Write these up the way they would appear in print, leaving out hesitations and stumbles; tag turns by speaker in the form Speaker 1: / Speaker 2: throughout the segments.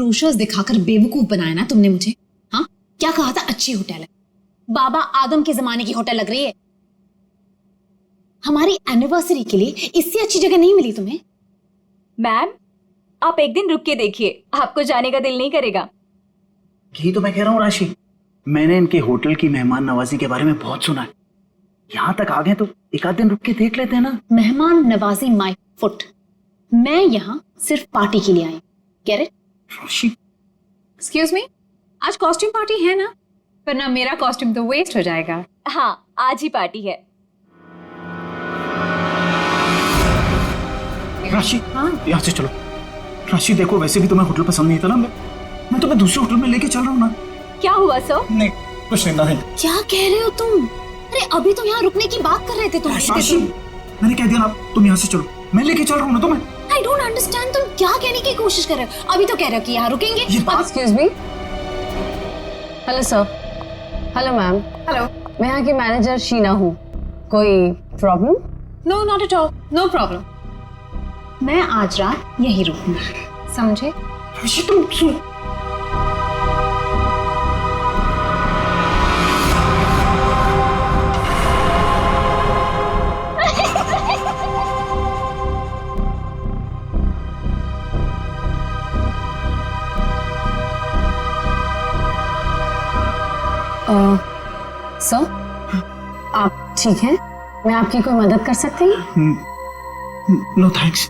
Speaker 1: Brochures दिखाकर बेवकूफ बनाया ना तुमने मुझे। हाँ, क्या कहा था? अच्छी होटल है, बाबा आदम के जमाने की होटल लग रही है। हमारी एनिवर्सरी के लिए इससे अच्छी जगह नहीं मिली तुम्हें?
Speaker 2: मैम, आप एक दिन रुक के देखिए, आपको जाने का दिल नहीं करेगा।
Speaker 3: यही तो मैं कह रहा हूँ राशि, मैंने इनके होटल की मेहमान नवाजी के बारे में बहुत सुना है। यहाँ तक आ गए तो एक आध दिन रुक के देख लेते हैं ना।
Speaker 1: मेहमान नवाजी माय फुट। मैं यहाँ सिर्फ पार्टी के लिए आई। Get it?
Speaker 3: Rashi,
Speaker 1: excuse me, आज कॉस्ट्यूम पार्टी है ना? वरना मेरा कॉस्ट्यूम तो वेस्ट हो जाएगा।
Speaker 2: हाँ, आज ही पार्टी है।
Speaker 3: राशि,
Speaker 1: हाँ?
Speaker 3: यहाँ से चलो। राशि देखो, वैसे भी तुम्हें होटल पसंद नहीं था ना, मैं तुम्हें दूसरे होटल में लेके चल रहा हूँ ना।
Speaker 2: क्या हुआ सर?
Speaker 3: नहीं, कुछ नहीं।
Speaker 1: क्या कह रहे हो तुम? अरे अभी तो यहाँ रुकने की बात कर रहे थे तुम।
Speaker 3: राशि, मैंने कह दिया ना, तुम यहाँ से चलो, मैं लेके चल रहा हूँ ना तुम्हें।
Speaker 1: आई डोंट अंडरस्टैंड, तुम क्या कहने की कोशिश कर रहे हो? अभी तो कह रहे हो कि यहाँ रुकेंगे।
Speaker 4: Excuse me. Hello sir. Hello ma'am.
Speaker 1: Hello.
Speaker 4: मैं यहाँ की मैनेजर शीना हूँ। कोई problem?
Speaker 1: No, not at all, no problem. मैं आज रात यहीं रुकूंगी, समझे?
Speaker 3: राशि तुम सुन।
Speaker 4: सर, आप ठीक हैं? मैं आपकी कोई मदद कर सकती हूँ?
Speaker 3: No thanks.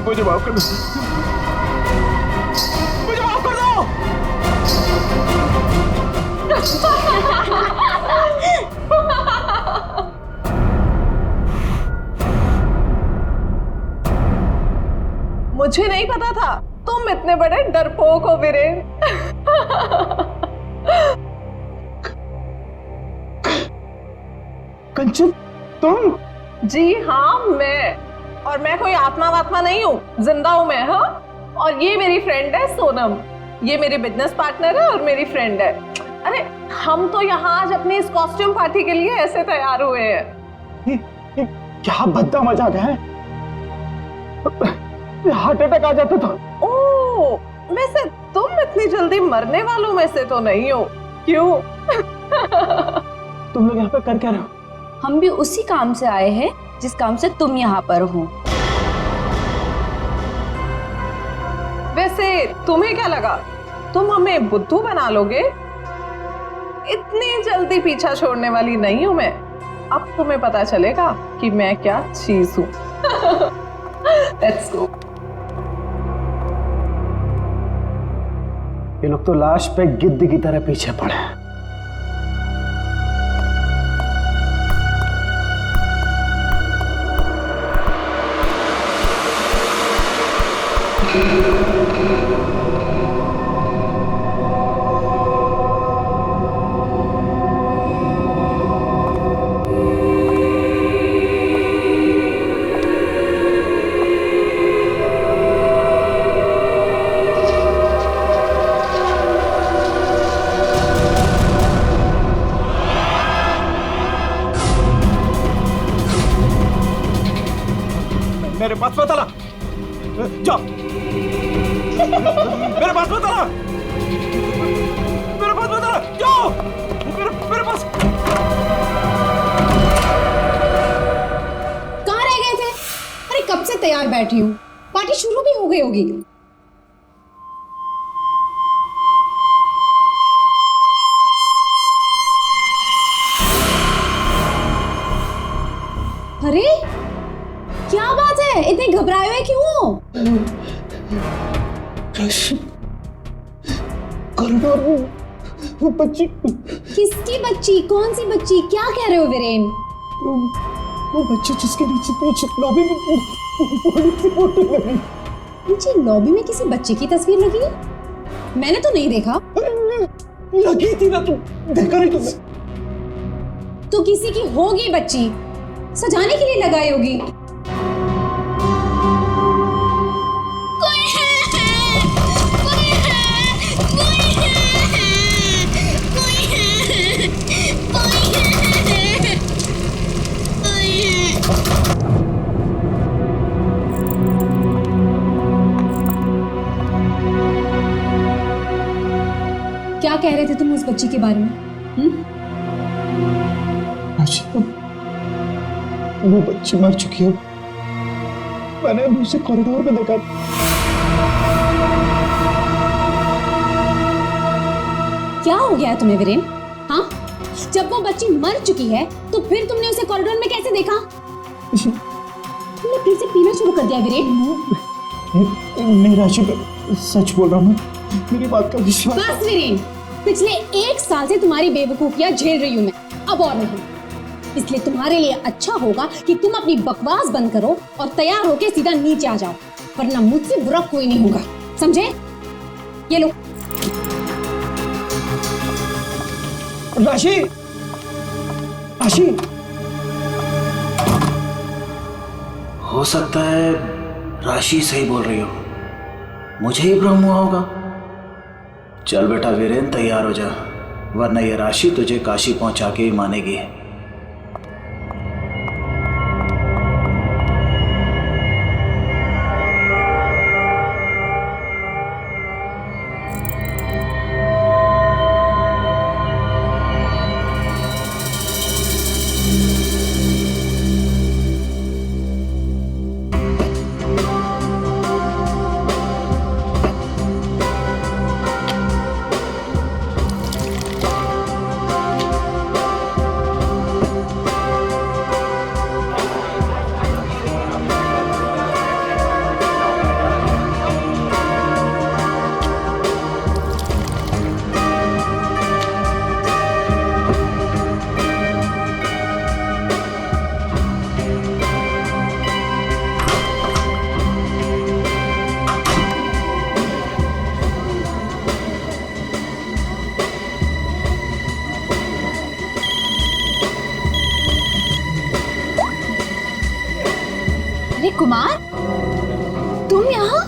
Speaker 3: मुझे माफ कर दो, मुझे माफ कर दो।
Speaker 5: मुझे नहीं पता था तुम इतने बड़े डरपोक हो वीरेन।
Speaker 3: कंचन, तुम?
Speaker 5: जी हाँ, और मैं कोई आत्मा वात्मा नहीं हूँ, जिंदा हूँ मैं। हाँ, और ये मेरी फ्रेंड है सोनम, ये मेरी बिजनेस पार्टनर है और मेरी फ्रेंड है। अरे हम तो यहाँ आज अपनी इस कॉस्ट्यूम पार्टी के लिए ऐसे तैयार हुए हैं।
Speaker 3: ये क्या भद्दा मजाक है? हार्ट अटैक आ जाता था।
Speaker 5: ओह, वैसे तुम इतनी जल्दी मरने वालों में से तो नहीं हो, क्यों?
Speaker 3: तुम लोग यहाँ पे कर क्या रहे हो?
Speaker 2: हम भी उसी काम से आए हैं जिस काम से तुम यहाँ पर हो।
Speaker 5: वैसे तुम्हें क्या लगा तुम हमें बुद्धू बना लोगे? इतनी जल्दी पीछा छोड़ने वाली नहीं हूं मैं। अब तुम्हें पता चलेगा कि मैं क्या चीज हूं। Let's go.
Speaker 3: ये लोग तो लाश पे गिद्ध की तरह पीछे पड़े हैं। मेरे पास पता ला,
Speaker 6: जा, मेरे पास मत आना, मेरे पास मत आना, जाओ, मेरे पास।
Speaker 1: कहाँ रह गए थे? अरे कब से तैयार बैठी हूँ, पार्टी शुरू भी हो गई होगी। अरे क्या बात है, इतने घबराए हुए क्यों?
Speaker 6: कॉरिडोर में वो बच्ची,
Speaker 1: किसकी बच्ची? कौन सी बच्ची? क्या कह रहे हो वीरेन?
Speaker 6: वो बच्ची जिसके नीचे लॉबी में बड़ी सी फोटो लगी।
Speaker 1: नीचे लॉबी में किसी बच्चे की तस्वीर लगी है? मैंने तो नहीं देखा।
Speaker 6: लगी थी ना, तू देखा नहीं तुमने?
Speaker 1: तो किसी की होगी बच्ची, सजाने के लिए लगाई होगी। क्या कह रहे थे तुम उस बच्ची के बारे में?
Speaker 6: वो बच्ची मर चुकी है। मैंने अभी उसे कॉरिडोर में देखा।
Speaker 1: क्या हो गया है तुम्हें वीरेन? हाँ, जब वो बच्ची मर चुकी है तो फिर तुमने उसे कॉरिडोर में कैसे देखा? तुमने फिर से पीना शुरू कर दिया वीरेन?
Speaker 6: नहीं राशि, सच बोल रहा हूँ, मेरी बात का विश्वास।
Speaker 1: बस वीरेन, पिछले 1 साल से तुम्हारी बेवकूफियां झेल रही हूं मैं, अब और नहीं। इसलिए तुम्हारे लिए अच्छा होगा कि तुम अपनी बकवास बंद करो और तैयार होके सीधा नीचे आ जाओ, वरना मुझसे बुरा कोई नहीं होगा, समझे? ये लो।
Speaker 6: राशि, राशि,
Speaker 3: हो सकता है राशि सही बोल रही हो, मुझे ही भ्रम हुआ होगा। चल बेटा वीरेन, तैयार हो जा, वरना ये राशि तुझे काशी पहुंचा के ही मानेगी।
Speaker 1: अरे कुमार, तुम यहाँ?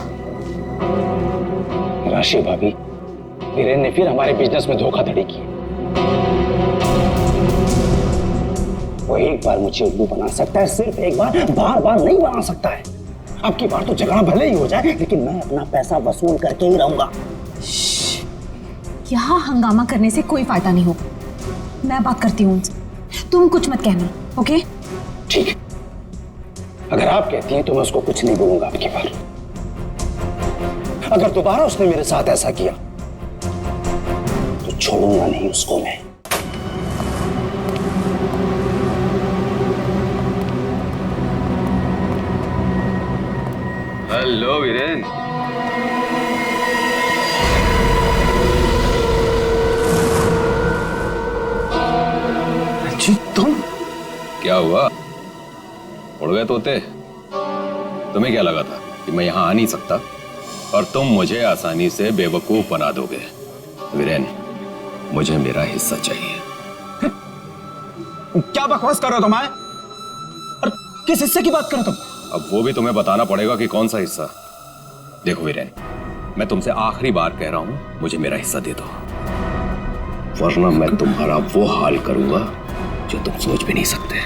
Speaker 7: राशि भाभी, वीरेन ने फिर हमारे बिजनेस में धोखाधड़ी की। वो एक बार मुझे उल्लू बना सकता है, सिर्फ एक बार, बार बार नहीं बना सकता है। अब की बार तो झगड़ा भले ही हो जाए, लेकिन मैं अपना पैसा वसूल करके ही रहूंगा।
Speaker 1: यहाँ हंगामा करने से कोई फायदा नहीं होगा, मैं बात करती हूँ उनसे, तुम कुछ मत कहना, ओके?
Speaker 7: ठीक है, अगर आप कहती हैं तो मैं उसको कुछ नहीं बोलूंगा अब की बार। अगर दोबारा उसने मेरे साथ ऐसा किया तो छोड़ूंगा नहीं उसको मैं।
Speaker 8: हेलो वीरेन।
Speaker 3: जी तुम?
Speaker 8: क्या हुआ, उड़ गए तोते? तुम्हें क्या लगा था कि मैं यहां आ नहीं सकता और तुम मुझे आसानी से बेवकूफ बना दोगे? वीरेन, मुझे मेरा हिस्सा चाहिए।
Speaker 6: क्या बकवास कर रहे हो तुम? और किस हिस्से की बात कर रहे हो तुम?
Speaker 8: अब वो भी तुम्हें बताना पड़ेगा कि कौन सा हिस्सा। देखो वीरेन, मैं तुमसे आखिरी बार कह रहा हूं, मुझे मेरा हिस्सा दे दो, वरना मैं तुम्हारा वो हाल करूंगा जो तुम सोच भी नहीं सकते।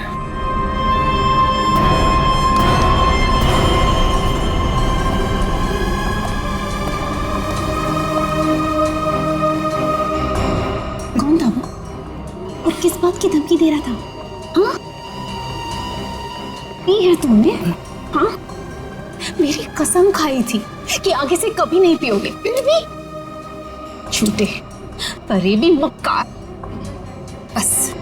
Speaker 1: किस बात की धमकी दे रहा था? हाँ, पी है तुमने? हाँ, मेरी कसम खाई थी कि आगे से कभी नहीं पियोगे, फिर भी झूठे, फरेबी मक्कार। बस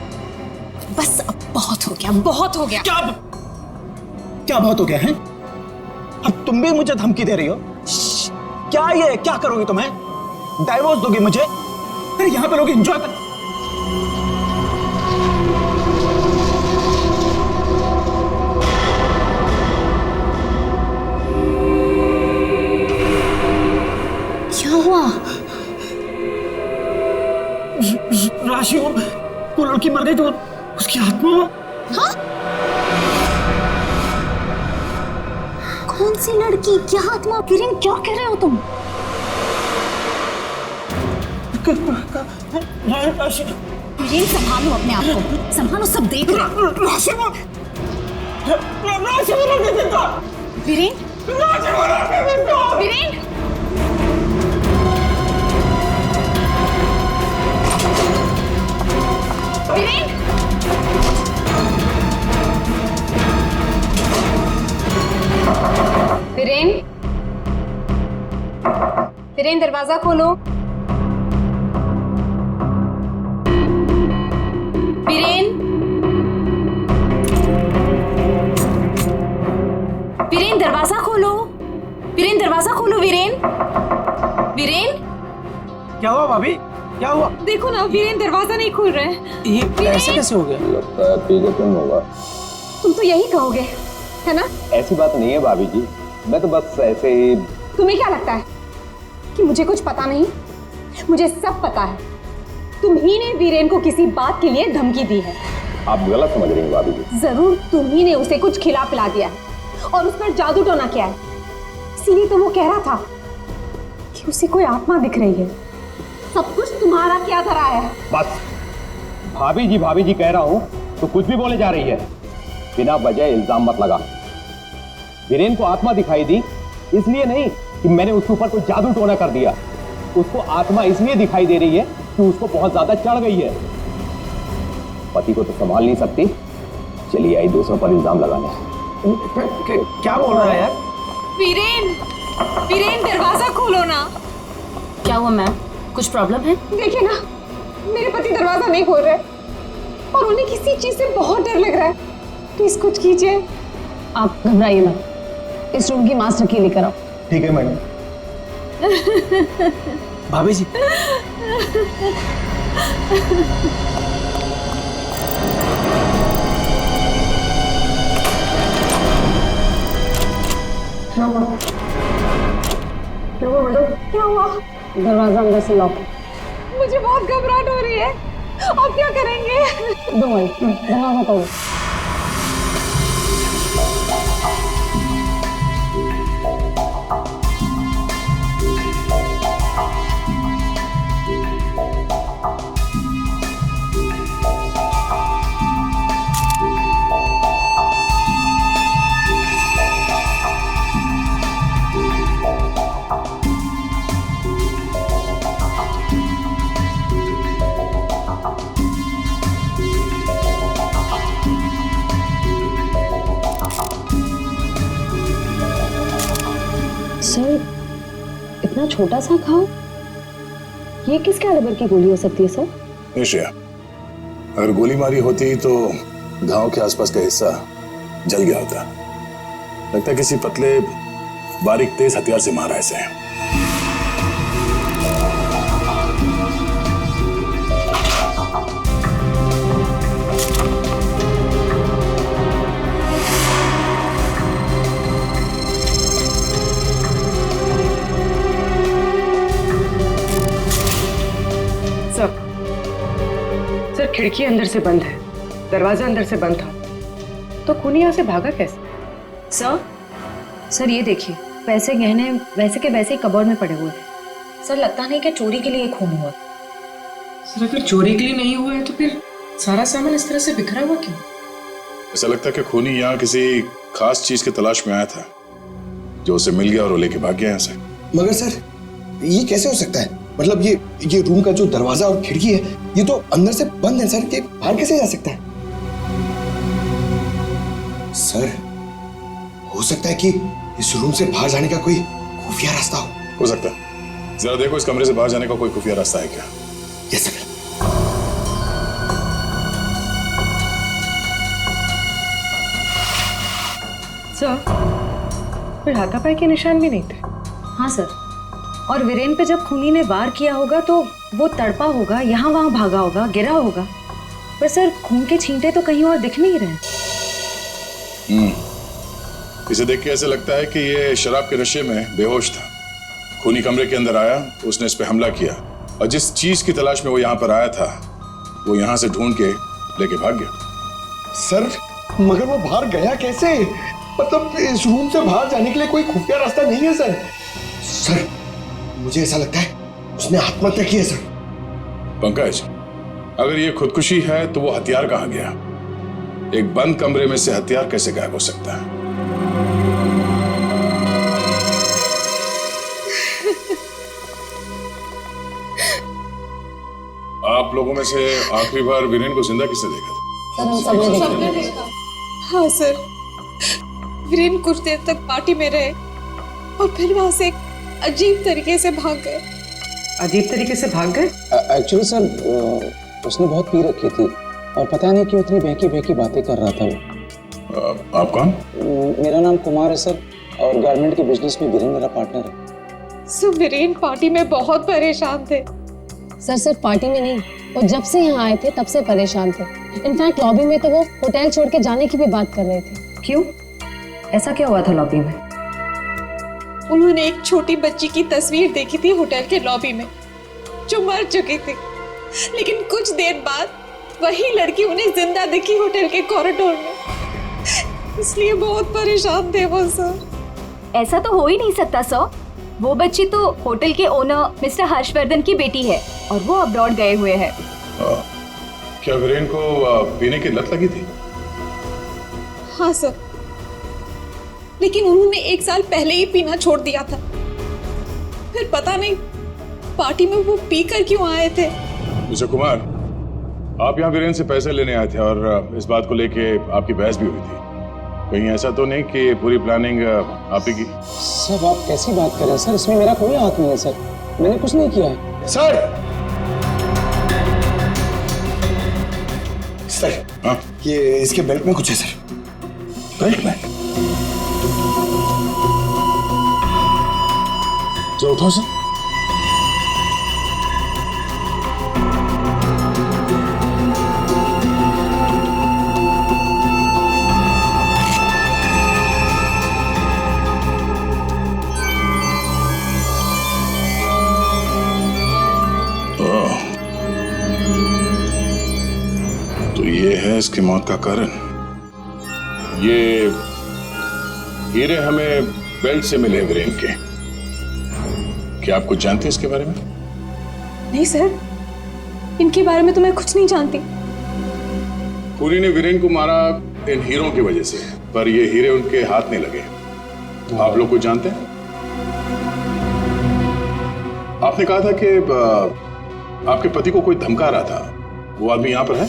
Speaker 1: बस अब बहुत हो गया, बहुत हो गया।
Speaker 7: क्या बहुत हो गया है? अब तुम भी मुझे धमकी दे रही हो? क्या ये क्या करोगी तुम्हें? डाइवोर्स दोगी मुझे? अरे यहाँ पे लोग एंजॉय कर।
Speaker 1: क्या हुआ?
Speaker 7: राशि वो लड़की मर गई तो उसकी आत्मा।
Speaker 1: हाँ? कौन सी लड़की? क्या आत्मा? किरण क्या कह रहे हो तुम?
Speaker 7: राशि
Speaker 1: किरण संभालो अपने आप को, संभालो, सब देख रहे हैं।
Speaker 7: राशि वो नहीं देता।
Speaker 1: वीरेन,
Speaker 7: राशि वो नहीं देता।
Speaker 1: वीरेन, वीरेन, वीरेन, वीरेन दरवाजा खोलो। वीरेन, वीरेन दरवाजा खोलो। वीरेन दरवाजा खोलो। वीरेन, वीरेन,
Speaker 7: क्या हुआ भाभी? क्या हुआ?
Speaker 1: देखो ना, वीरेन दरवाजा नहीं खोल रहे हैं।
Speaker 7: ये ऐसे कैसे हो गया?
Speaker 8: लगता है पी के तुम होगा।
Speaker 1: तुम तो यही कहोगे, है ना?
Speaker 8: ऐसी बात नहीं है भाभी जी, मैं तो बस ऐसे ही।
Speaker 1: तुम्हें क्या लगता है कि मुझे कुछ पता नहीं? मुझे सब पता है। तुम ही ने वीरेन को किसी बात के लिए धमकी दी है।
Speaker 8: आप गलत समझ रही हैं भाभी जी।
Speaker 1: जरूर तुम ही ने उसे कुछ खिला पिला दिया है और उस पर जादू टोना किया है। इसीलिए तो वो कह रहा था कि उसे कोई आत्मा दिख रही है। सब कुछ तुम्हारा क्या धरा है?
Speaker 8: बस भाभी जी कह रहा हूँ तो कुछ भी बोले जा रही है। बिना वजह इल्जाम मत लगा। वीरेन को आत्मा दिखाई दी इसलिए नहीं कि मैंने उसके ऊपर कोई जादू टोना कर दिया। उसको आत्मा इसलिए दिखाई दे रही है कि उसको बहुत ज्यादा चढ़ गई है। पति को तो संभाल नहीं सकती, चलिए आई दूसरों पर इल्जाम लगाने।
Speaker 7: क्या बोल रहा है यार?
Speaker 1: वीरेन, वीरेन दरवाजा खोलो ना।
Speaker 4: क्या हुआ मैम? कुछ प्रॉब्लम है?
Speaker 1: देखिए ना, मेरे पति दरवाजा नहीं खोल रहे और उन्हें किसी चीज से बहुत डर लग रहा है। प्लीज कुछ कीजिए।
Speaker 4: आप घबराइए मत, इस रूम की मास्टर की लेकर आओ।
Speaker 7: ठीक है मैडम। भाभी जी
Speaker 1: क्या हुआ?
Speaker 4: दरवाजा अंदर से लॉक।
Speaker 1: मुझे बहुत घबराहट हो रही है। अब क्या करेंगे?
Speaker 4: डोंट वरी, दरवाजा तोड़ो। सर, इतना छोटा सा घाव, ये किस कैलिबर की गोली हो सकती है सर?
Speaker 9: निश्चय, अगर गोली मारी होती तो घाव के आसपास का हिस्सा जल गया होता। लगता है किसी पतले बारीक तेज हथियार से मारा ऐसे।
Speaker 10: सर, खिड़की अंदर से बंद है, दरवाजा अंदर से बंद था, तो खूनी यहाँ से भागा कैसे?
Speaker 4: सर ये देखिए, पैसे गहने वैसे के वैसे कबर्ड में पड़े हुए हैं। सर लगता नहीं कि चोरी के लिए खून हुआ।
Speaker 10: सर अगर चोरी के लिए नहीं हुआ है तो फिर सारा सामान इस तरह से बिखरा हुआ क्यों?
Speaker 9: ऐसा लगता है कि खूनी यहाँ किसी खास चीज की तलाश में आया था, जो उसे मिल गया और वो लेके भाग गया यहाँ से।
Speaker 11: मगर सर, ये कैसे हो सकता है? मतलब ये रूम का जो दरवाजा और खिड़की है ये तो अंदर से बंद है सर, कि बाहर कैसे जा सकता है? सर हो सकता है कि इस रूम से बाहर जाने का कोई खुफिया रास्ता
Speaker 9: हो सकता है। जरा देखो इस कमरे से बाहर जाने का कोई खुफिया रास्ता है क्या?
Speaker 11: Yes sir.
Speaker 10: सर, फिर हाथापाई के निशान भी नहीं थे।
Speaker 4: हाँ सर, और वीरेन पे जब खूनी ने वार किया होगा तो वो तड़पा होगा, यहाँ वहाँ भागा होगा, गिरा होगा, पर सर खून के छींटे तो कहीं और दिख नहीं रहे।
Speaker 9: इसे देख के ऐसे लगता है कि ये शराब के नशे में बेहोश था। खूनी कमरे के अंदर आया, उसने इस पे हमला किया और जिस चीज की तलाश में वो यहाँ पर आया था वो यहाँ से ढूंढ के लेके भाग गया।
Speaker 11: सर मगर वो बाहर गया कैसे? मतलब इस रूम से बाहर जाने के लिए कोई खुफिया रास्ता नहीं है सर। सर मुझे ऐसा लगता है उसने आत्महत्या की है सर।
Speaker 9: पंकज, अगर ये खुदकुशी है तो वो हथियार कहाँ गया? एक बंद कमरे में से हथियार कैसे गायब हो सकता है? आप लोगों में से आखिरी बार वीरेन को जिंदा किसने देखा था?
Speaker 1: सर हम सबने देखा।
Speaker 12: हाँ सर, वीरेन कुछ देर तक पार्टी में रहे और फिर वहां से एक अजीब तरीके से भाग गए।
Speaker 10: अजीब तरीके से भाग गए?
Speaker 13: एक्चुअली सर उसने बहुत पी रखी थी और पता नहीं क्यों इतनी बहकी बहकी बातें कर रहा था वो।
Speaker 9: आप कौन?
Speaker 13: मेरा नाम कुमार है सर और गारमेंट के बिजनेस में वीरेन मेरा पार्टनर है।
Speaker 12: सर वीरेन पार्टी में बहुत परेशान थे।
Speaker 1: सर सिर्फ पार्टी में नहीं, वो जब से यहाँ आए थे तब से परेशान थे। इनफैक्ट लॉबी में तो वो होटल छोड़ के जाने की भी बात कर रहे थे।
Speaker 4: क्यों? ऐसा क्या हुआ था लॉबी में?
Speaker 12: उन्होंने एक छोटी बच्ची की तस्वीर देखी थी होटल के लॉबी में जो मर चुकी थी, लेकिन कुछ देर बाद वही लड़की उन्हें जिंदा दिखी होटल के कॉरिडोर में। इसलिए बहुत परेशान थे वो सर।
Speaker 2: ऐसा तो हो ही नहीं सकता सर। वो बच्ची तो होटल के ओनर मिस्टर हर्षवर्धन की बेटी है और वो अब्रॉड गए हुए हैं।
Speaker 9: क्या वीरेन को पीने की लत लगी थी?
Speaker 12: हाँ सर, लेकिन उन्होंने 1 साल पहले ही पीना छोड़ दिया था। फिर पता नहीं पार्टी में वो पीकर क्यों आए थे।
Speaker 9: मिस्टर कुमार, आप यहाँ वीरेन से पैसे लेने आए थे और इस बात को लेके आपकी बहस भी हुई थी। कहीं ऐसा तो नहीं कि पूरी प्लानिंग आप ही की?
Speaker 13: सर आप कैसी बात कर रहे हैं सर, इसमें मेरा कोई हाथ नहीं है सर, मैंने कुछ नहीं किया है।
Speaker 11: सर सर
Speaker 9: हाँ?
Speaker 11: ये इसके बेल्ट में कुछ है सर।
Speaker 9: बेल्ट में? तो उठाओ सर। तो ये है इसकी मौत का कारण। ये हीरे हमें बेल्ट से मिले वीरेन के। क्या आप कुछ जानते हैं इसके बारे में?
Speaker 12: नहीं सर, इनके बारे में तो मैं कुछ नहीं जानती।
Speaker 9: खूनी ने वीरेन को मारा इन हीरों की वजह से, पर ये हीरे उनके हाथ नहीं लगे। आप लोग कुछ जानते हैं? आपने कहा था कि आपके पति को कोई धमका रहा था, वो आदमी यहाँ पर है?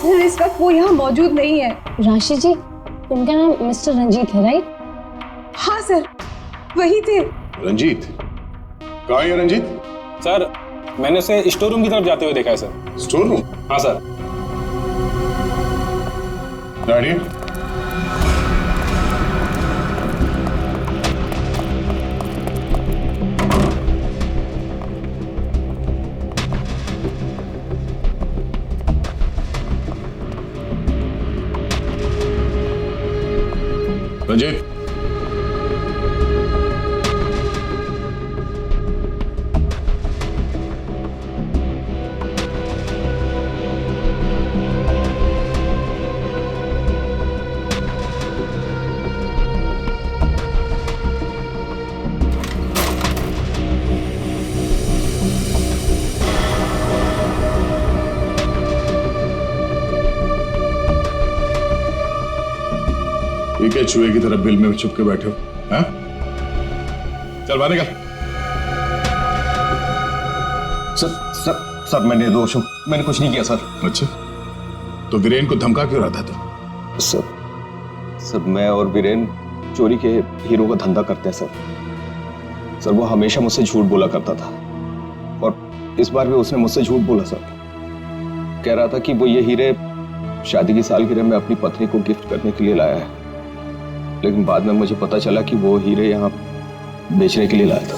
Speaker 12: सर इस वक्त वो यहाँ मौजूद नहीं है।
Speaker 1: राशि जी, उनका नाम मिस्टर रंजीत है, राइट?
Speaker 12: हाँ सर, वही थे।
Speaker 9: रंजीत? कहाँ है रंजीत?
Speaker 14: सर मैंने उसे स्टोर रूम की तरफ जाते हुए देखा है सर।
Speaker 9: Store room?
Speaker 14: हाँ सर।
Speaker 9: रानी? रंजीत? चूहे की तरह बिल में छुप के बैठे हो? हाँ? चल बाहर निकल।
Speaker 8: सर मैं निर्दोष हूँ, मैंने कुछ नहीं किया सर।
Speaker 9: अच्छा, तो वीरेन को धमका क्यों रहा था तू?
Speaker 8: सर मैं और वीरेन चोरी के हीरो का धंधा करते हैं सर। वो हमेशा मुझसे झूठ बोला करता था और इस बार भी उसने मुझसे झूठ बोला सर। कह रहा था कि वो ये हीरे शादी की सालगिरह में अपनी पत्नी को गिफ्ट करने के लिए लाया है, लेकिन बाद में मुझे पता चला कि वो हीरे यहाँ बेचने के लिए लाया था।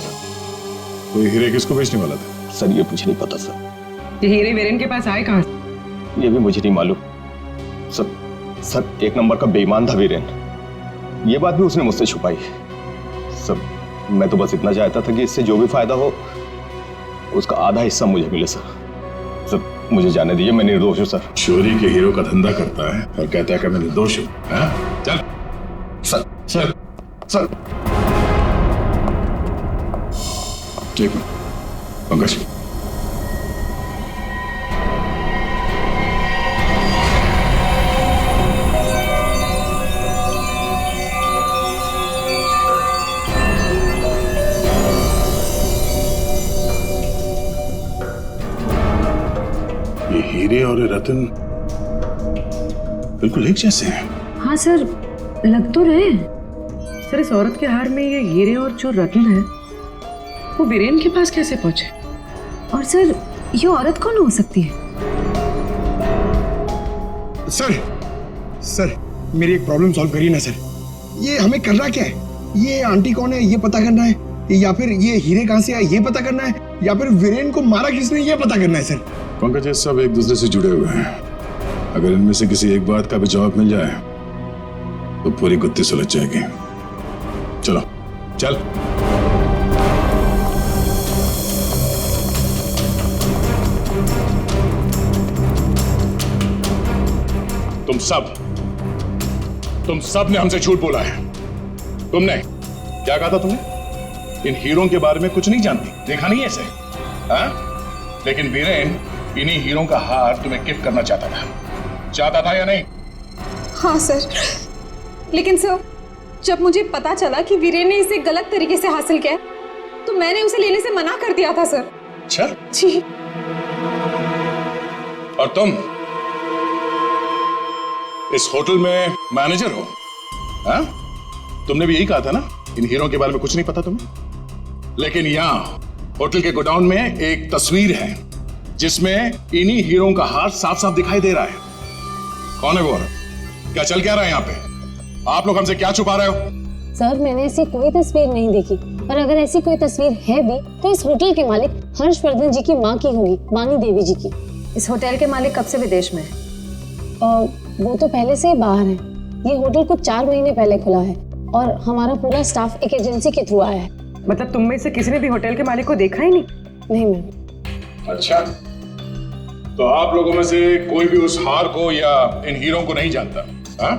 Speaker 9: वो हीरे किसको बेचने वाला था?
Speaker 8: सर ये मुझे नहीं पता सर।
Speaker 10: ये हीरे वीरेन के पास आए कहाँ से?
Speaker 8: ये भी मुझे नहीं मालूम सर। एक नंबर का बेईमान था वीरेन, ये बात भी उसने मुझसे छुपाई। सर मैं तो बस इतना चाहता था कि इससे जो भी फायदा हो उसका आधा हिस्सा मुझे मिले सर। मुझे जाने दीजिए, मैं निर्दोष हूँ सर।
Speaker 9: चोरी के हीरो का धंधा करता है और कहता है कि मैं निर्दोष हूँ। चल सर ठीक है पंकज। ये हीरे और ये रतन बिल्कुल एक जैसे हैं।
Speaker 4: हाँ सर, लग तो रहे हैं।
Speaker 10: सर इस औरत के हार में ये हीरे और जो रत्न है वो वीरेन के पास कैसे पहुंचे?
Speaker 4: और सर ये औरत कौन हो सकती है?
Speaker 11: सर मेरी एक प्रॉब्लम सॉल्व करिए ना सर। ये हमें करना क्या है? ये आंटी कौन है ये पता करना है, या फिर ये हीरे कहाँ से आए ये पता करना है, या फिर वीरेन को मारा किसने ये पता करना है सर।
Speaker 9: पंकज ये सब एक दूसरे से जुड़े हुए हैं। अगर इनमें से किसी एक बात का भी जवाब मिल जाए तो पूरी गुत्थी सुलझ जाएगी। चलो चल। तुम सब ने हमसे झूठ बोला है। तुमने क्या कहा था? तुमने इन हीरों के बारे में कुछ नहीं जानती, देखा नहीं ऐसे? हाँ? लेकिन वीरेन इन्हीं हीरों का हार तुम्हें गिफ्ट करना चाहता था या नहीं?
Speaker 12: हाँ सर, लेकिन सर जब मुझे पता चला कि वीरेन ने इसे गलत तरीके से हासिल किया तो मैंने उसे लेने से मना कर दिया था सर।
Speaker 9: अच्छा
Speaker 12: जी।
Speaker 9: और तुम इस होटल में मैनेजर हो? हाँ? तुमने भी यही कहा था ना इन हीरों के बारे में कुछ नहीं पता तुम्हें। लेकिन यहाँ होटल के गोडाउन में एक तस्वीर है जिसमें इन्हीं हीरों का हार साफ साफ दिखाई दे रहा है। कौन है वो? क्या चल क्या रहा है यहाँ पे? आप लोग हमसे क्या छुपा रहे हो?
Speaker 1: सर मैंने ऐसी कोई तस्वीर नहीं देखी, और अगर ऐसी कोई तस्वीर है भी तो इस होटल के मालिक हर्षवर्धन जी की माँ की होगी, वानी देवी जी की।
Speaker 4: इस होटल के मालिक कब से विदेश में है?
Speaker 1: वो तो पहले से ही बाहर है। ये होटल कुछ 4 महीने पहले खुला है और हमारा पूरा स्टाफ एक एजेंसी के थ्रू आया है।
Speaker 10: मतलब तुम में से किसी ने भी होटल के मालिक को देखा ही नहीं?
Speaker 1: नहीं मैम।
Speaker 9: अच्छा, तो आप लोगों में से कोई भी उस हार को या इन हीरों को नहीं जानता? हाँ?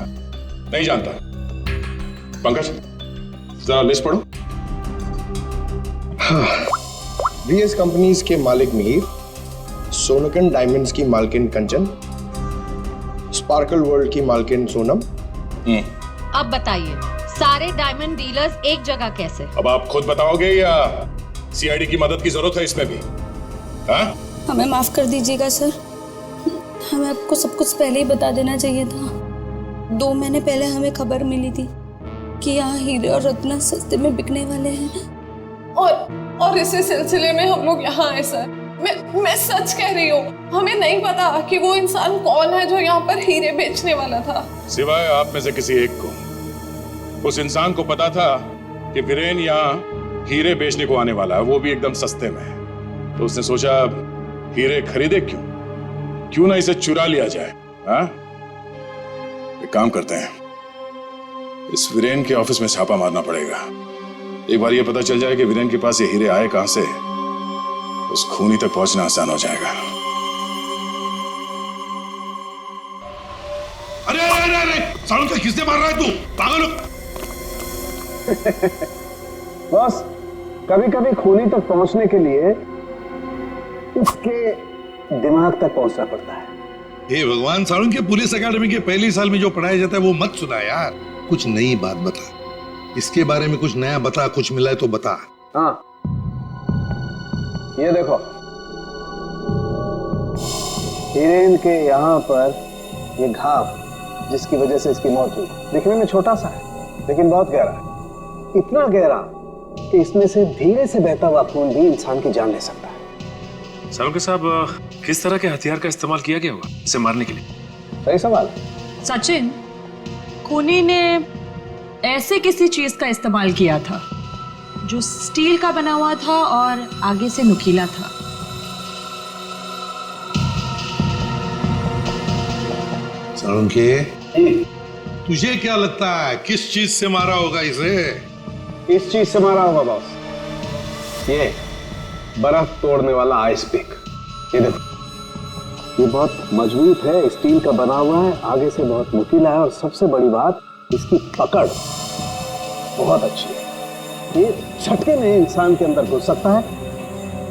Speaker 9: नहीं जानता? पंकज जरा लिस्ट पढ़ो।
Speaker 11: हाँ, वीएस कंपनीज के मालिक मीर, सोनकन डायमंड्स की मालकिन कंचन, स्पार्कल वर्ल्ड की मालकिन सोनम।
Speaker 15: अब बताइए सारे डायमंड डीलर्स एक जगह कैसे?
Speaker 9: अब आप खुद बताओगे या सीआईडी की मदद की जरूरत है इसमें भी? हाँ?
Speaker 16: हमें माफ कर दीजिएगा सर, हमें आपको सब कुछ पहले ही बता देना चाहिए था। 2 महीने पहले हमें खबर मिली थी कि यहाँ हीरे और रत्न सस्ते में बिकने वाले हैं,
Speaker 12: और इसी सिलसिले में हम लोग यहाँ आए सर। मैं सच कह रही हूँ, हमें नहीं पता कि वो इंसान कौन है जो यहाँ पर हीरे बेचने वाला था।
Speaker 9: सिवाय आप में से किसी एक को उस इंसान को पता था कि वीरेन यहाँ हीरे बेचने को आने वाला है, वो भी एकदम सस्ते में। तो उसने सोचा हीरे खरीदे क्यों ना इसे चुरा लिया जाए। हाँ? एक काम करते हैं, इस वीरेन के ऑफिस में छापा मारना पड़ेगा। एक बार ये पता चल जाए कि वीरेन के पास ये हीरे आए कहां से, उस खूनी तक पहुंचना आसान हो जाएगा।
Speaker 6: अरे सालों से किसने मार रहा है तू? पागल हो?
Speaker 13: बस कभी कभी खूनी तक पहुंचने के लिए उसके दिमाग तक पहुंचना पड़ता है।
Speaker 6: हे भगवान, सालुन के पुलिस एकेडमी के पहले साल में जो पढ़ाया जाता है वो मत सुना यार।
Speaker 17: कुछ नई बात बता, इसके बारे में कुछ नया बता, कुछ मिला है तो बता।
Speaker 13: हाँ, ये देखो, हिरेन के यहाँ पर ये घाव जिसकी वजह से इसकी मौत हुई, दिखने में छोटा सा है लेकिन बहुत गहरा है। इतना गहरा कि इसमें से धीरे से बहता हुआ खून भी इंसान की जान ले सकता है।
Speaker 14: सालुंके साहब, किस तरह के हथियार का इस्तेमाल किया गया होगा इसे मारने के लिए?
Speaker 13: सही सवाल।
Speaker 18: सचिन, खूनी ने ऐसे किसी चीज का इस्तेमाल किया था जो स्टील का बना हुआ था और आगे से नुकीला था।
Speaker 17: सालुंके, तुझे क्या लगता है किस चीज से मारा होगा इसे?
Speaker 13: इस चीज से मारा होगा बॉस, ये बर्फ तोड़ने वाला आइस पिक। ये देखो, ये बहुत मजबूत है, स्टील का बना हुआ है, आगे से बहुत नुकीला है और सबसे बड़ी बात इसकी पकड़ बहुत अच्छी है। ये झटके में इंसान के अंदर घुस सकता है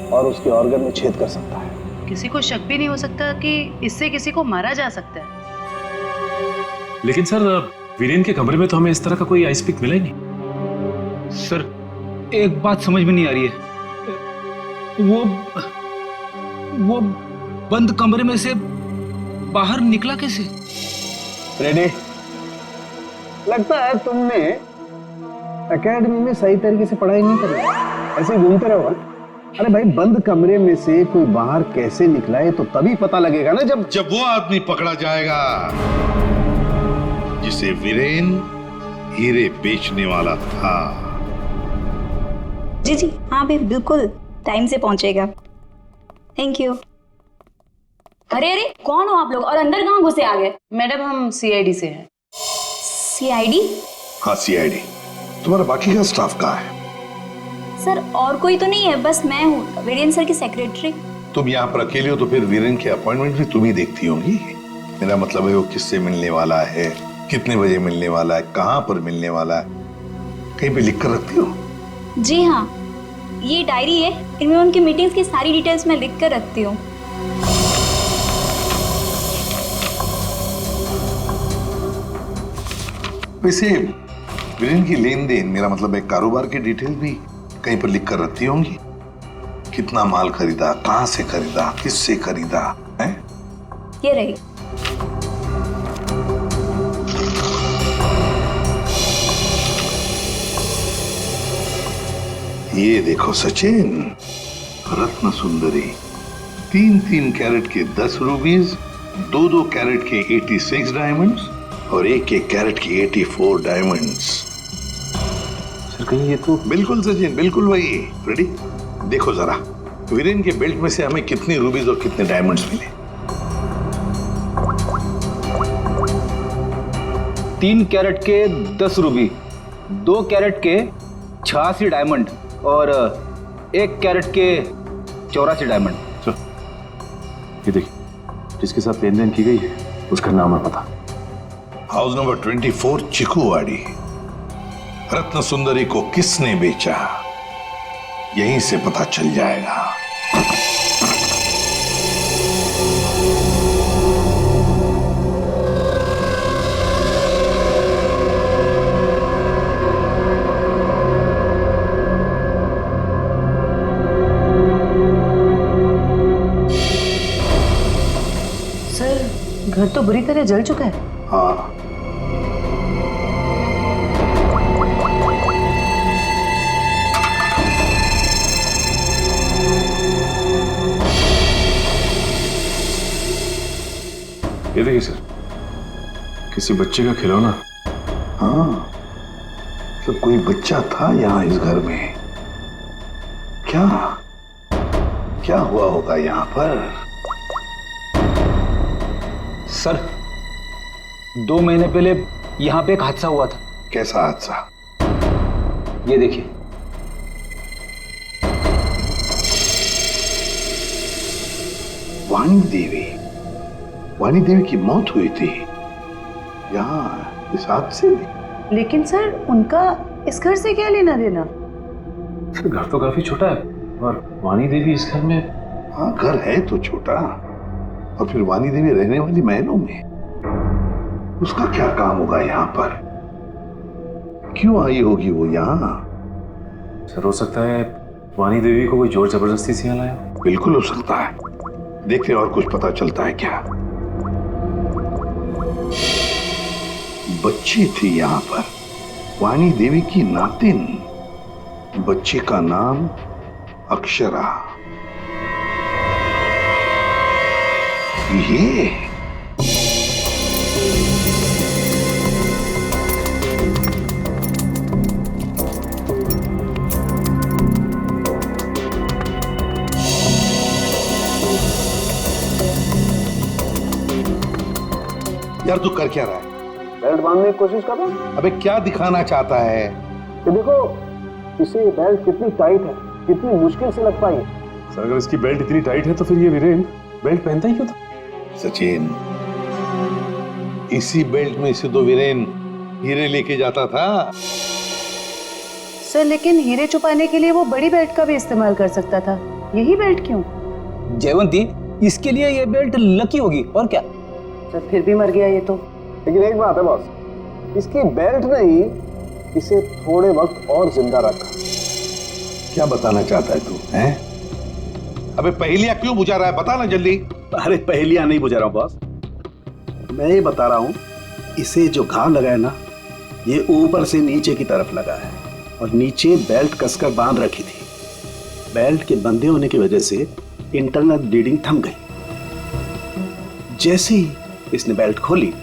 Speaker 13: और उसके ऑर्गन में छेद कर सकता है।
Speaker 18: किसी को शक भी नहीं हो सकता कि इससे किसी को मारा जा सकता है।
Speaker 14: लेकिन सर, वीरेन के कमरे में तो हमें इस तरह का कोई आइस पिक मिला ही नहीं।
Speaker 7: सर, एक बात समझ में नहीं आ रही है, वो बंद कमरे में से बाहर निकला कैसे?
Speaker 13: रेडी? लगता है तुमने एकेडमी में सही तरीके से पढ़ाई नहीं करी, ऐसे घूमते रहो। अरे भाई, बंद कमरे में से कोई बाहर कैसे निकला है तो तभी पता लगेगा ना जब
Speaker 17: वो आदमी पकड़ा जाएगा जिसे वीरेन हीरे बेचने वाला था।
Speaker 16: जी जी हाँ भाई, बिल्कुल टाइम से पहुंचेगा। Thank you.
Speaker 2: अरे अरे, कौन हो आप लोग और अंदर कहाँ घुसे आ गए?
Speaker 18: मैडम, हम सीआईडी से हैं।
Speaker 2: सीआईडी?
Speaker 17: हाँ, सीआईडी। तुम्हारा बाकी का स्टाफ कहाँ है?
Speaker 16: सर, और कोई तो नहीं है, बस मैं हूँ, वीरेन सर की सेक्रेटरी।
Speaker 17: तुम यहाँ पर अकेले हो तो फिर वीरेन के अपॉइंटमेंट भी तुम ही देखती होंगी। मेरा मतलब है वो किससे मिलने वाला है, कितने बजे मिलने वाला है, कहाँ पर मिलने वाला है, कहीं पे लिख कर रखती हो?
Speaker 16: जी हाँ, ये डायरी है, इनमें उनकी मीटिंग्स की सारी डिटेल्स मैं लिख कर रखती हूँ।
Speaker 17: वैसे वीरेन की लेन देन, मेरा मतलब है कारोबार की डिटेल भी कहीं पर लिख कर रखती होंगी। कितना माल खरीदा, कहाँ से खरीदा, किससे खरीदा है?
Speaker 16: ये रही।
Speaker 17: ये देखो सचिन, रत्न सुंदरी, 3-3 कैरेट के 10 रूबीज, 2-2 कैरेट के 86 डायमंड्स और 1-1 कैरेट के 84 डायमंड्स।
Speaker 14: सर, कहीं ये तो...
Speaker 17: बिल्कुल सचिन, बिल्कुल वही। रेडी? देखो जरा, वीरेन के बेल्ट में से हमें कितनी रूबीज और कितने डायमंड्स मिले?
Speaker 7: 3 कैरेट के 10 रूबी, 2 कैरेट के 86 डायमंड और 1 कैरेट के 84 डायमंड।
Speaker 14: सर, ये देखिए, जिसके साथ लेन देन की गई है उसका नाम और पता।
Speaker 17: House number 24, चिकुवाड़ी। रत्न सुंदरी को किसने बेचा, यहीं से पता चल जाएगा।
Speaker 18: सर, घर तो बुरी तरह जल चुका है।
Speaker 17: हाँ,
Speaker 14: ये देखिए सर, किसी बच्चे का खिलौना।
Speaker 17: हाँ, तो कोई बच्चा था यहाँ इस घर में। क्या क्या हुआ होगा यहाँ पर?
Speaker 7: सर, 2 महीने पहले यहाँ पे एक हादसा हुआ था।
Speaker 17: कैसा हादसा?
Speaker 7: ये देखिए।
Speaker 17: वाणी देवी की मौत हुई थी यहाँ इस हादसे में।
Speaker 18: लेकिन सर, उनका इस घर से क्या लेना देना?
Speaker 14: सर, घर तो काफी छोटा है और वाणी देवी इस घर में।
Speaker 17: हाँ, घर है तो छोटा, और फिर वाणी देवी रहने वाली महलों में, उसका क्या काम होगा यहाँ पर? क्यों आई होगी वो यहाँ?
Speaker 14: सर हो सकता है वानी देवी को कोई जोर जबरदस्ती से यहाँ लाया।
Speaker 17: बिल्कुल हो सकता है, देखते और कुछ पता चलता है क्या। बच्ची थी यहाँ पर, वानी देवी की नातिन। बच्ची का नाम अक्षरा। ये यार तू कर क्या रहा है?
Speaker 13: बेल्ट बांधने की कोशिश कर रहा हूं।
Speaker 17: अबे क्या दिखाना चाहता है?
Speaker 13: कि देखो इसे बेल्ट कितनी टाइट है, कितनी मुश्किल से लग पाई है।
Speaker 14: सर अगर इसकी बेल्ट इतनी टाइट है तो फिर ये वीरेन बेल्ट पहनता ही क्यों था?
Speaker 17: सचिन, इसी बेल्ट में से तो वीरेन हीरे लेके जाता था।
Speaker 4: सर लेकिन हीरे छुपाने के लिए वो बड़ी बेल्ट का भी इस्तेमाल कर सकता था, यही बेल्ट क्यों?
Speaker 7: जयवंती, इसके लिए ये बेल्ट लकी होगी और क्या।
Speaker 4: सर फिर भी मर गया ये तो।
Speaker 13: लेकिन एक बात है बॉस, इसकी बेल्ट ने ही इसे थोड़े वक्त और जिंदा रखा।
Speaker 17: क्या बताना चाहता है तू? हैं? अबे पहेलियां क्यों बुझा रहा है? बता ना जल्दी।
Speaker 7: अरे पहेलियां नहीं बुझा रहा हूं बॉस, मैं ये बता रहा हूं इसे जो घाव लगा है ना, ये ऊपर से नीचे की तरफ लगा है और नीचे बेल्ट कसकर बांध रखी थी। बेल्ट के बंधे होने की वजह से इंटरनल ब्लीडिंग थम गई। जैसे ही इसने बेल्ट खोली,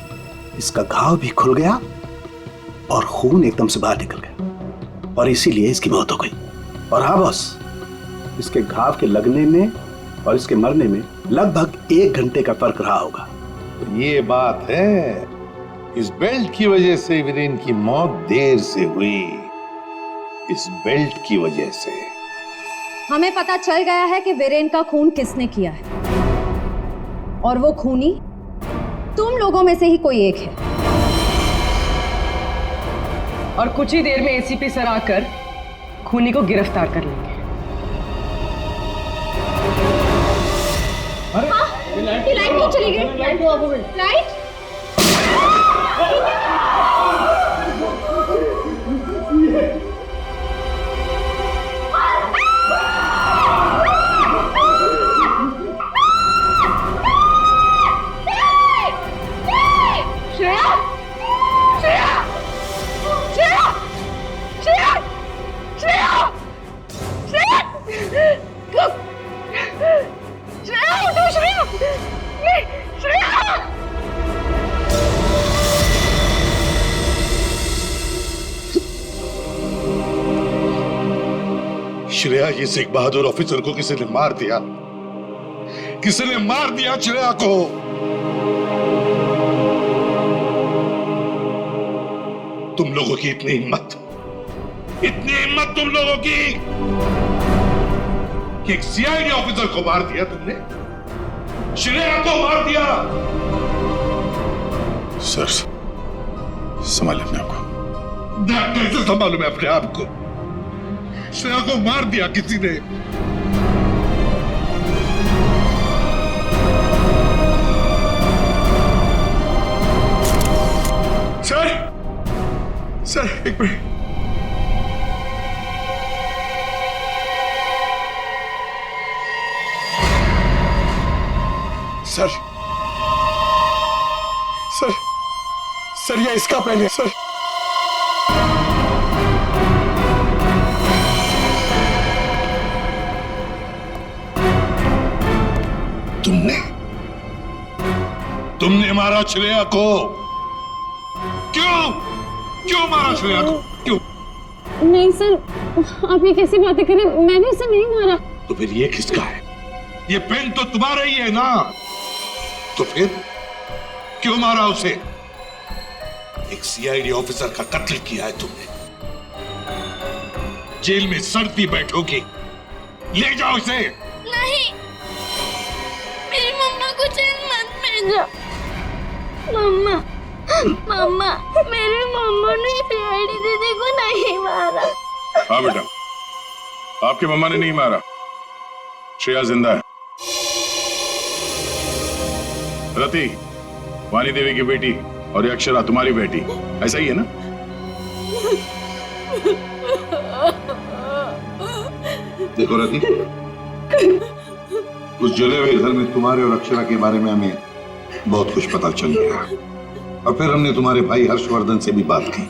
Speaker 7: इसका घाव भी खुल गया और खून एकदम से बाहर निकल गया और इसीलिए इसकी मौत हो गई। और हाँ बॉस, इसके घाव के लगने में और इसके मरने में लगभग 1 घंटे का फर्क रहा होगा।
Speaker 17: ये बात है, इस बेल्ट की वजह से वीरेन की मौत देर से हुई। इस बेल्ट की वजह से
Speaker 1: हमें पता चल गया है कि वीरेन का खून किसने किया है, और वो खूनी तुम लोगों में से ही कोई एक है।
Speaker 10: और कुछ ही देर में एसीपी सर आकर खूनी को गिरफ्तार कर लेंगे।
Speaker 1: ये लाइट क्यों चली गई? लाइट
Speaker 17: श्रेया, ये सिख बहादुर ऑफिसर को किसी ने मार दिया। किसी ने मार दिया श्रेया को। तुम लोगों की इतनी हिम्मत तुम लोगों की कि एक सीआईडी ऑफिसर को मार दिया तुमने, श्रेया को मार दिया।
Speaker 9: सर संभालिए अपने आप को।
Speaker 17: कैसे संभालूं मैं अपने आप को? श्रेया को मार दिया किसी ने।
Speaker 11: सर एक मिनट। सर ये इसका पहले सर।
Speaker 17: तुमने मारा श्रेया को। क्यों मारा श्रेया को? क्यों?
Speaker 1: नहीं सर, आप ये कैसी बातें करें? मैंने इसे नहीं मारा।
Speaker 17: तो फिर ये किसका है? ये पेन तो तुम्हारा ही है ना, तो फिर क्यों मारा उसे? एक सीआईडी ऑफिसर का कत्ल किया है तुमने। जेल में सड़ती बैठोगी। ले जाओ इसे।
Speaker 16: नहीं, मेरी मम्मा को जेल मत भेजो। मम्मा, मेरी मम्मा ने सीआईडी दीदी को नहीं मारा।
Speaker 9: हाँ बेटा, आपकी मम्मा ने नहीं मारा, श्रेया जिंदा है। रति, वानी देवी की बेटी, और ये अक्षरा तुम्हारी बेटी, ऐसा ही है ना?
Speaker 17: देखो रति, उस जले हुए घर में तुम्हारे और अक्षरा के बारे में हमें बहुत कुछ पता चल गया और फिर हमने तुम्हारे भाई हर्षवर्धन से भी बात की।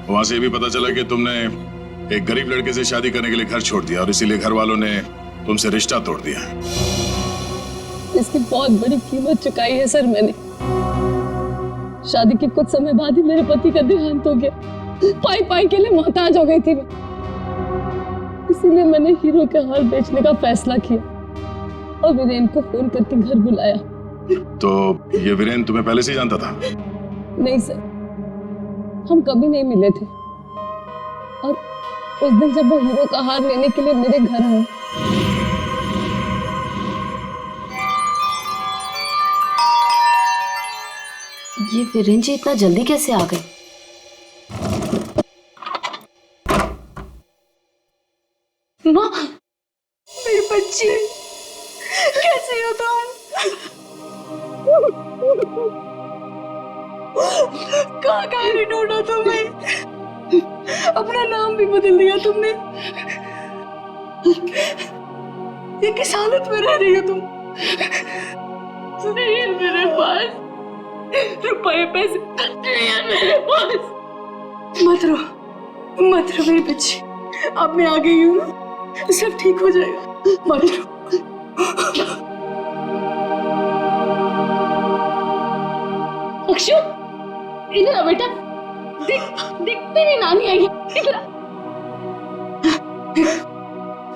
Speaker 9: वहां से भी पता चला कि तुमने एक गरीब लड़के से शादी करने के लिए घर छोड़ दिया और इसीलिए घर वालों ने तुमसे रिश्ता तोड़ दिया।
Speaker 19: इसकी बहुत बड़ी कीमत चुकाई है सर मैंने। शादी के कुछ समय बाद ही मेरे पति का देहांत हो गया। पाई पाई के लिए मोहताज हो गई थी मैं, इसीलिए मैंने हीरो के हार बेचने का फैसला किया और वीरेन को फोन करके घर बुलाया।
Speaker 9: तो ये वीरेन तुम्हें पहले से ही जानता था?
Speaker 19: नहीं सर, हम कभी नहीं मिले थे और उस दिन जब वो हीरो का हार लेने के लिए मेरे घर आए,
Speaker 16: ये वीरेन जी इतना जल्दी कैसे आ गए?
Speaker 19: माँ, मेरी बच्ची, कैसे हो तुम? कहाँ कहाँ नहीं ढूंढा तुम्हें? अपना नाम भी बदल दिया तुमने। ये किस हालत में रह रही हो तुम? नहीं है मेरे पास रुपए पैसे नहीं है मेरे पास। मत रो मेरी बच्ची, अब मैं आ गई हूँ ना, सब ठीक हो जाएगा। मत रो। अक्षु, इधर आ बेटा, देख तेरी नानी आई है, इधर आ।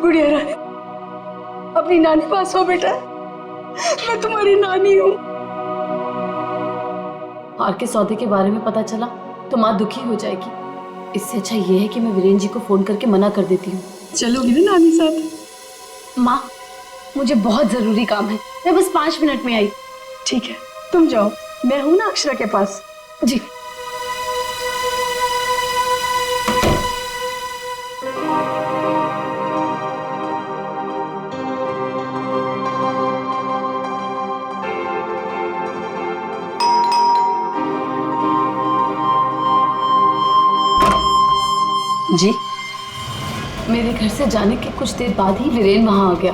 Speaker 19: गुड़िया रानी, अपनी नानी पास हो बेटा, मैं तुम्हारी नानी हूँ।
Speaker 16: हार के सौदे के बारे में पता चला तो माँ दुखी हो जाएगी। इससे अच्छा ये है कि मैं वीरेन जी को फोन करके मना कर देती हूँ।
Speaker 19: चलोगी ना नानी साथ?
Speaker 16: माँ, मुझे बहुत जरूरी काम है, मैं बस 5 मिनट में आई।
Speaker 19: ठीक है, तुम जाओ, मैं हूं ना अक्षरा के पास।
Speaker 16: जी। जी, मेरे घर से जाने के कुछ देर बाद ही वीरेन वहां आ गया।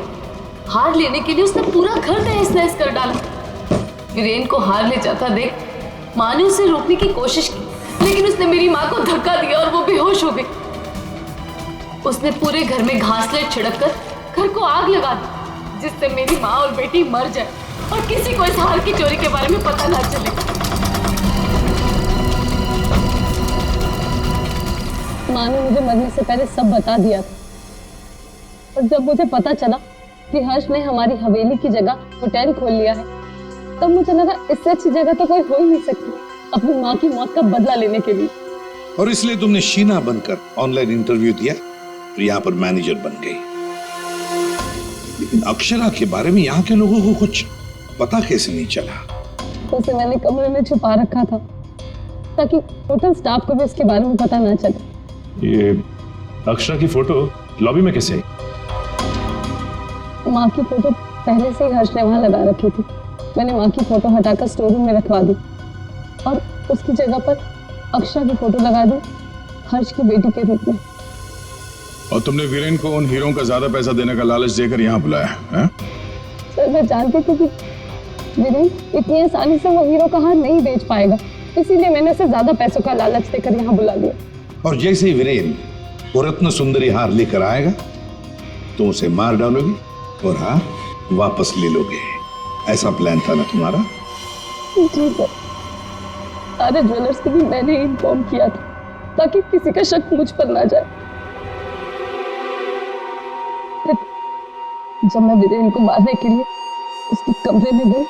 Speaker 16: हार लेने के लिए उसने पूरा घर तहस नहस कर डाला। वीरेन को हार ले जाता देख माँ ने उसे रोकने की कोशिश की, लेकिन उसने मेरी माँ को धक्का दिया और वो बेहोश हो गई। उसने पूरे घर में घासलेट छिड़क कर घर को आग लगा दी, जिससे मेरी माँ और बेटी मर जाए और किसी को इस हार की चोरी के बारे में पता ना चले।
Speaker 19: माँ ने मुझे मरने से पहले सब बता दिया था, और जब मुझे पता चला कि हर्ष ने हमारी हवेली की जगह होटल खोल लिया है, तब मुझे लगा इससे अच्छी जगह तो कोई हो ही नहीं सकती अपनी माँ की मौत का बदला लेने के लिए।
Speaker 17: और इसलिए तुमने शीना बनकर ऑनलाइन इंटरव्यू दिया और यहाँ पर मैनेजर बन गई। लेकिन अक्षरा के बारे में यहाँ के लोगों को कुछ पता कैसे नहीं चला?
Speaker 19: उसे मैंने कमरे में छुपा रखा था ताकि होटल स्टाफ को भी उसके बारे में पता ना चले।
Speaker 14: ये अक्षरा की फोटो लॉबी में कैसे आई?
Speaker 19: माँ की फोटो पहले से ही हर्ष ने वहां लगा रखी थी। मैंने माँ की फोटो हटाकर स्टोर रूम में रखवा दी और उसकी जगह पर अक्षरा की फोटो लगा दी हर्ष की बेटी के रूप में।
Speaker 9: और तुमने वीरेन को उन हीरों का ज्यादा पैसा देने का लालच देकर यहाँ बुलाया है?
Speaker 19: सर, मैं जानती थी कि वीरेन इतनी आसानी से वो हीरो का हार नहीं बेच पाएगा, इसीलिए मैंने उसे ज्यादा पैसों का लालच देकर यहाँ बुला लिया।
Speaker 17: और जैसे ही वीरेन वो रत्न सुंदरी हार लेकर आएगा तो उसे मार डालोगे और हार वापस ले लोगे। ऐसा प्लान था ना तुम्हारा?
Speaker 19: जी सर, सारे ज्वेलर्स को भी मैंने इन्फॉर्म किया था ताकि किसी का शक मुझ पर ना जाए। जब मैं वीरेन को मारने के लिए उसके कमरे में गई,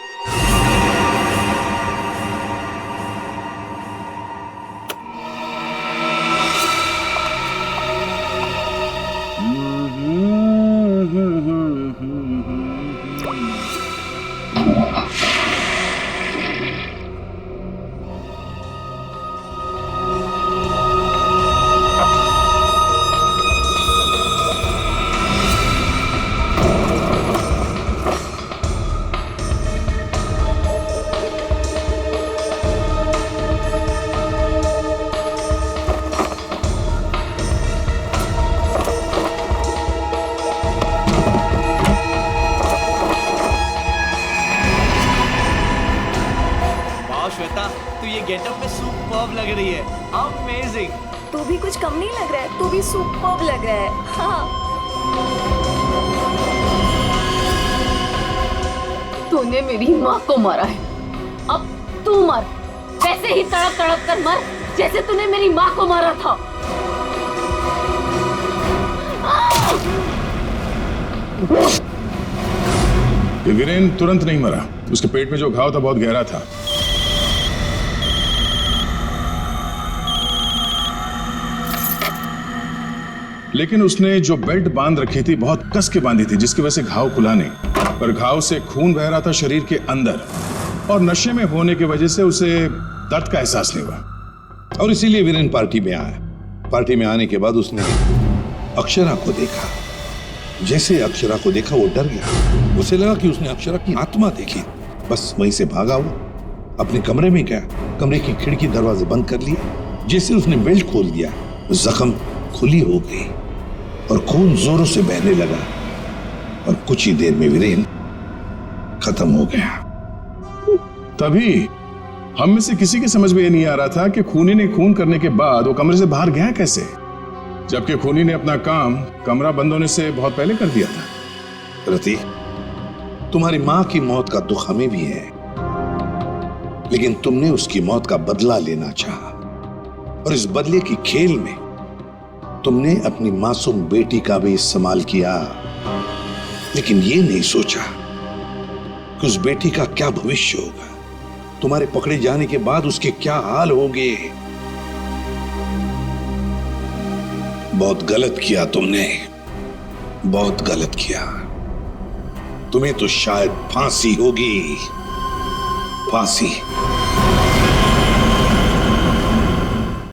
Speaker 6: लग रही है, अमेजिंग।
Speaker 2: तू भी कुछ कम नहीं लग रहा है, तू भी सुपर्ब लग रहा है। हाँ।
Speaker 15: तूने मेरी माँ को मारा है, अब तू मर, वैसे ही तड़प तड़प कर मर जैसे तूने मेरी माँ को मारा था।
Speaker 9: वीरेन तुरंत नहीं मरा, उसके पेट में जो घाव था बहुत गहरा था। लेकिन उसने जो बेल्ट बांध रखी थी बहुत कस के बांधी थी, जिसकी वजह से घाव खुला नहीं, पर घाव से खून बह रहा था शरीर के अंदर, और नशे में होने की वजह से उसे दर्द का एहसास नहीं हुआ।
Speaker 17: और इसीलिए वीरेन पार्टी में आया। पार्टी में आने के बाद उसने अक्षरा को देखा। जैसे अक्षरा को देखा वो डर गया। उसे लगा कि उसने अक्षरा की आत्मा देखी। बस वहीं से भागा वो अपने कमरे में गया, कमरे की खिड़की दरवाजे बंद कर लिए। जैसे उसने बेल्ट खोल दिया, जख्म खुली हो गई और खून जोरों से बहने लगा, और कुछ ही देर में वीरेन खत्म हो गया।
Speaker 9: तभी हम में से किसी की समझ में ये नहीं आ रहा था कि खूनी ने खून करने के बाद वो कमरे से बाहर गया कैसे, जबकि खूनी ने अपना काम कमरा बंद होने से बहुत पहले कर दिया था।
Speaker 17: रति, तुम्हारी मां की मौत का दुख हमें भी है, लेकिन तुमने उसकी मौत का बदला लेना चाहा, और इस बदले की खेल में तुमने अपनी मासूम बेटी का भी इस्तेमाल किया, लेकिन ये नहीं सोचा कि उस बेटी का क्या भविष्य होगा, तुम्हारे पकड़े जाने के बाद उसके क्या हाल होंगे। बहुत गलत किया तुमने, बहुत गलत किया। तुम्हें तो शायद फांसी होगी, फांसी।